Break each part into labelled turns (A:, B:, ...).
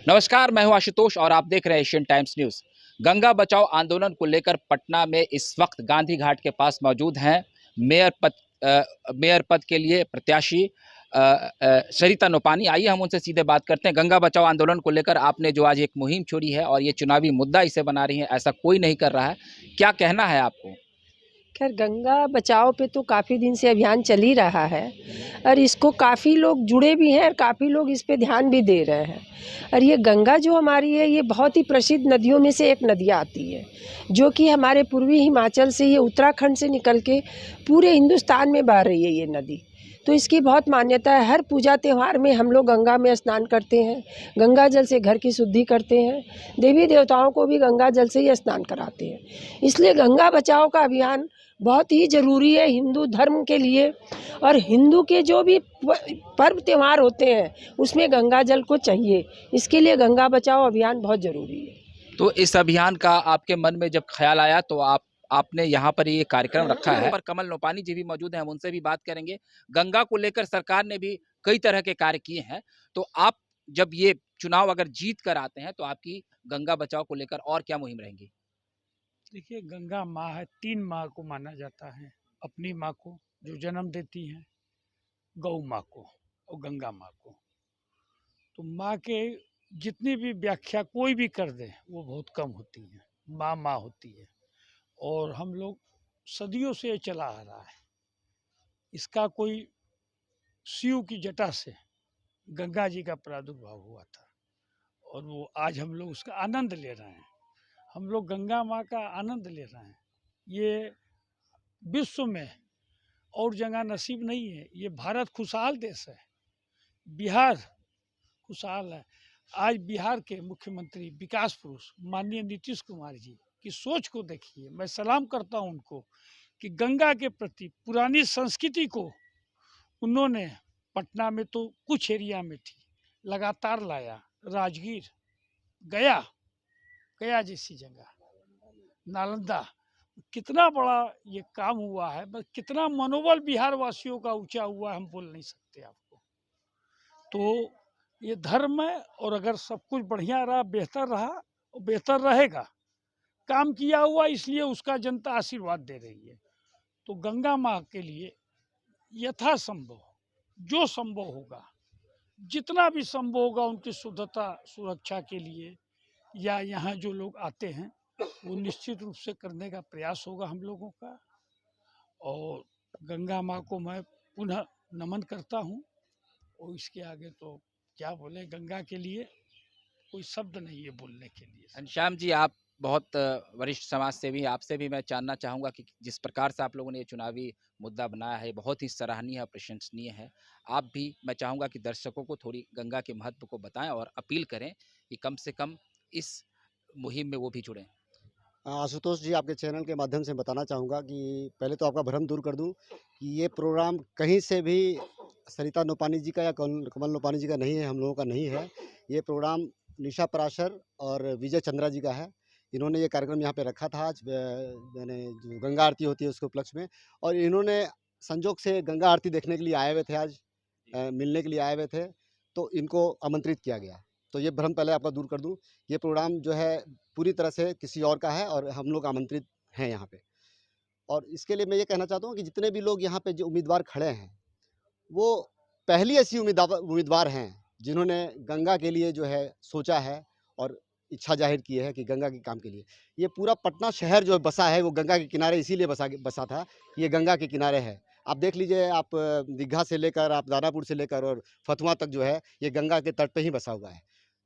A: नमस्कार, मैं हूं आशुतोष और आप देख रहे हैं एशियन टाइम्स न्यूज़। गंगा बचाओ आंदोलन को लेकर पटना में इस वक्त गांधी घाट के पास मौजूद हैं मेयर पद मेयर पद के लिए प्रत्याशी सरिता नोपानी। आइए हम उनसे सीधे बात करते हैं। गंगा बचाओ आंदोलन को लेकर आपने जो आज एक मुहिम छोड़ी है और ये चुनावी मुद्दा इसे बना रही है, ऐसा कोई नहीं कर रहा है, क्या कहना है आपको?
B: खैर, गंगा बचाओ पे तो काफ़ी दिन से अभियान चल ही रहा है और इसको काफ़ी लोग जुड़े भी हैं और काफ़ी लोग इस पे ध्यान भी दे रहे हैं। और ये गंगा जो हमारी है, ये बहुत ही प्रसिद्ध नदियों में से एक नदी आती है, जो कि हमारे पूर्वी हिमाचल से, ये उत्तराखंड से निकल के पूरे हिंदुस्तान में बह रही है ये नदी। तो इसकी बहुत मान्यता है। हर पूजा त्यौहार में हम लोग गंगा में स्नान करते हैं, गंगा जल से घर की शुद्धि करते हैं, देवी देवताओं को भी गंगा जल से ही स्नान कराते हैं। इसलिए गंगा बचाओ का अभियान बहुत ही ज़रूरी है हिंदू धर्म के लिए। और हिंदू के जो भी पर्व त्यौहार होते हैं उसमें गंगा जल को चाहिए। इसके लिए गंगा बचाओ अभियान बहुत ज़रूरी है।
A: तो इस अभियान का आपके मन में जब ख्याल आया तो आपने यहाँ पर ये कार्यक्रम रखा है। पर कमल नोपानी जी भी मौजूद हैं, हम उनसे भी बात करेंगे। गंगा को लेकर सरकार ने भी कई तरह के कार्य किए हैं, तो आप जब ये चुनाव अगर जीत कर आते हैं तो आपकी गंगा बचाओ को लेकर और क्या मुहिम रहेंगी?
C: देखिए, गंगा माँ है, 3 माँ को माना जाता है। अपनी माँ को जो जन्म देती हैं, गौ माँ को और गंगा माँ को। तो माँ के जितनी भी व्याख्या कोई भी कर दे वो बहुत कम होती है। माँ माँ होती है और हम लोग सदियों से ये चला आ रहा है। इसका कोई शिव की जटा से गंगा जी का प्रादुर्भाव हुआ था और वो आज हम लोग उसका आनंद ले रहे हैं। हम लोग गंगा माँ का आनंद ले रहे हैं। ये विश्व में और जगह नसीब नहीं है। ये भारत खुशहाल देश है, बिहार खुशहाल है। आज बिहार के मुख्यमंत्री विकास पुरुष माननीय नीतीश कुमार जी की सोच को देखिए। मैं सलाम करता हूं उनको कि गंगा के प्रति पुरानी संस्कृति को उन्होंने पटना में तो कुछ एरिया में थी, लगातार लाया। राजगीर, गया गया जैसी जगह, नालंदा, कितना बड़ा ये काम हुआ है। बस कितना मनोबल बिहार वासियों का ऊंचा हुआ है, हम बोल नहीं सकते आपको। तो ये धर्म है और अगर सब कुछ बढ़िया रहा, बेहतर रहा और बेहतर रहेगा। काम किया हुआ इसलिए उसका जनता आशीर्वाद दे रही है। तो गंगा माँ के लिए यथासंभव जो संभव होगा, जितना भी संभव होगा, उनकी शुद्धता सुरक्षा के लिए या यहाँ जो लोग आते हैं वो निश्चित रूप से करने का प्रयास होगा हम लोगों का। और गंगा माँ को मैं पुनः नमन करता हूँ और इसके आगे तो क्या बोले, गंगा के लिए कोई शब्द नहीं है बोलने के लिए।
A: घनश्याम जी, आप बहुत वरिष्ठ समाज सेवी, आपसे भी मैं जानना चाहूँगा कि जिस प्रकार से आप लोगों ने ये चुनावी मुद्दा बनाया है, बहुत ही सराहनीय और प्रशंसनीय है। आप भी, मैं चाहूँगा कि दर्शकों को थोड़ी गंगा के महत्व को बताएँ और अपील करें कि कम से कम इस मुहिम में वो भी जुड़ें।
D: आशुतोष जी, आपके चैनल के माध्यम से बताना चाहूँगा कि पहले तो आपका भ्रम दूर कर दूँ कि ये प्रोग्राम कहीं से भी सरिता नोपानी जी का या कमल नोपानी जी का नहीं है, हम लोगों का नहीं है। ये प्रोग्राम निशा पराशर और विजय चंद्रा जी का है। इन्होंने ये कार्यक्रम यहाँ पे रखा था आज मैंने जो गंगा आरती होती है उसके उपलक्ष्य में, और इन्होंने संजोग से गंगा आरती देखने के लिए आए हुए थे आज, मिलने के लिए आए हुए थे, तो इनको आमंत्रित किया गया। तो ये भ्रम पहले आपका दूर कर दूँ। ये प्रोग्राम जो है पूरी तरह से किसी और का है और हम लोग आमंत्रित हैं यहाँ पे। और इसके लिए मैं ये कहना चाहता हूँ कि जितने भी लोग यहाँ पे जो उम्मीदवार खड़े हैं, वो पहली ऐसी उम्मीदवार हैं जिन्होंने गंगा के लिए जो है सोचा है और इच्छा जाहिर की है कि गंगा के काम के लिए। ये पूरा पटना शहर जो बसा है वो गंगा के किनारे इसीलिए बसा था, ये गंगा के किनारे है। आप देख लीजिए, आप दीघा से लेकर आप दानापुर से लेकर और फतुहा तक जो है ये गंगा के तट पे ही बसा हुआ है।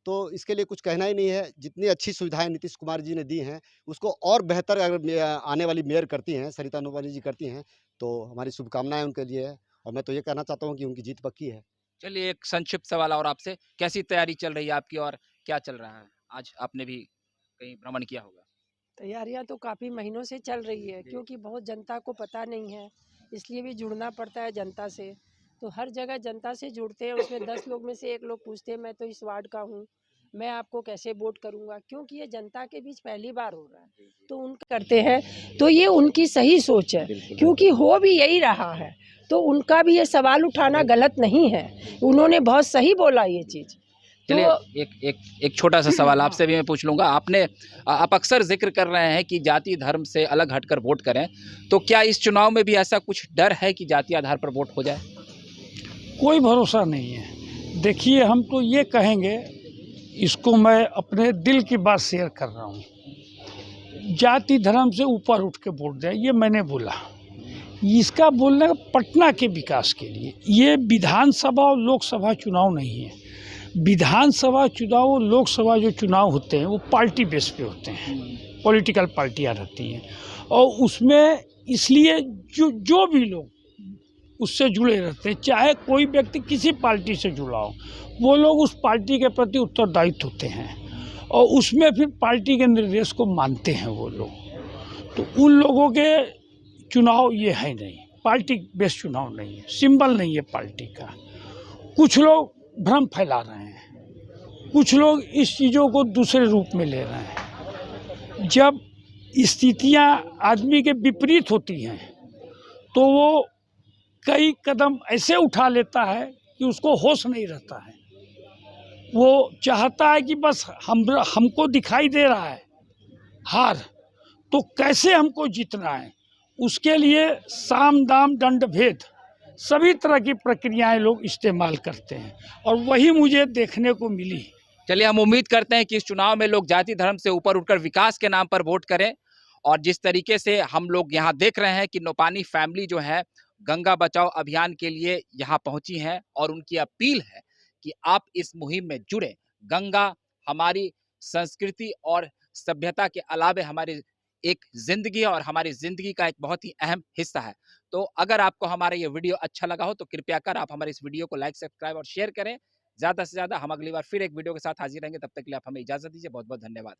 D: तो इसके लिए कुछ कहना ही नहीं है। जितनी अच्छी सुविधाएं नीतीश कुमार जी ने दी हैं उसको और बेहतर अगर आने वाली मेयर करती हैं, सरिता नोपानी जी करती हैं, तो हमारी शुभकामनाएं उनके लिए है। और मैं तो ये कहना चाहता हूँ कि उनकी जीत पक्की है।
A: चलिए, एक संक्षिप्त सवाल और आपसे, कैसी तैयारी चल रही है आपकी और क्या चल रहा है? आज आपने भी कहीं भ्रमण किया होगा।
B: तैयारियां तो काफ़ी महीनों से चल रही है, क्योंकि बहुत जनता को पता नहीं है, इसलिए भी जुड़ना पड़ता है जनता से। तो हर जगह जनता से जुड़ते हैं, उसमें 10 लोग में से एक लोग पूछते हैं मैं तो इस वार्ड का हूँ, मैं आपको कैसे वोट करूँगा, क्योंकि ये जनता के बीच पहली बार हो रहा है। तो उनका करते हैं, तो ये उनकी सही सोच है, क्योंकि हो भी यही रहा है। तो उनका भी ये सवाल उठाना गलत नहीं है, उन्होंने बहुत सही बोला ये चीज़।
A: चलिए
B: तो
A: एक छोटा सा सवाल
C: हाँ।
A: आपसे भी मैं पूछ लूँगा। आप अक्सर ज़िक्र कर रहे हैं कि जाति धर्म से अलग हटकर वोट करें, तो क्या इस चुनाव में भी ऐसा कुछ डर है कि जाति आधार पर वोट हो जाए?
C: कोई भरोसा नहीं है। देखिए, हम तो ये कहेंगे, इसको मैं अपने दिल की बात शेयर कर रहा हूँ, जाति धर्म से ऊपर उठ के वोट दें, ये मैंने बोला। इसका बोलना पटना के विकास के लिए, ये विधानसभा और लोकसभा चुनाव नहीं है। विधानसभा चुनाव और लोकसभा जो चुनाव होते हैं वो पार्टी बेस पे होते हैं, पॉलिटिकल पार्टियां रहती हैं, और उसमें इसलिए जो भी लोग उससे जुड़े रहते हैं, चाहे कोई व्यक्ति किसी पार्टी से जुड़ा हो, वो लोग उस पार्टी के प्रति उत्तरदायित्व होते हैं और उसमें फिर पार्टी के निर्देश को मानते हैं वो लोग। तो उन लोगों के चुनाव ये है नहीं, पार्टी बेस्ड चुनाव नहीं है, सिंबल नहीं है पार्टी का। कुछ लोग भ्रम फैला रहे हैं, कुछ लोग इस चीज़ों को दूसरे रूप में ले रहे हैं। जब स्थितियां आदमी के विपरीत होती हैं तो वो कई कदम ऐसे उठा लेता है कि उसको होश नहीं रहता है। वो चाहता है कि बस हमको दिखाई दे रहा है हार, तो कैसे हमको जीतना है, उसके लिए साम दाम दंड भेद सभी तरह की प्रक्रियाएं लोग इस्तेमाल करते हैं, और वही मुझे देखने को मिली।
A: चलिए, हम उम्मीद करते हैं कि इस चुनाव में लोग जाति धर्म से ऊपर उठकर विकास के नाम पर वोट करें। और जिस तरीके से हम लोग यहाँ देख रहे हैं कि नोपानी फैमिली जो है गंगा बचाओ अभियान के लिए यहाँ पहुंची हैं और उनकी अपील है कि आप इस मुहिम में जुड़े। गंगा हमारी संस्कृति और सभ्यता के अलावे हमारी एक जिंदगी है और हमारी जिंदगी का एक बहुत ही अहम हिस्सा है। तो अगर आपको हमारा ये वीडियो अच्छा लगा हो तो कृपया कर आप हमारे इस वीडियो को लाइक, सब्सक्राइब और शेयर करें। ज़्यादा से ज़्यादा हम अगली बार फिर एक वीडियो के साथ हाजिर रहेंगे। तब तक के लिए आप हमें इजाज़त दीजिए। बहुत बहुत धन्यवाद।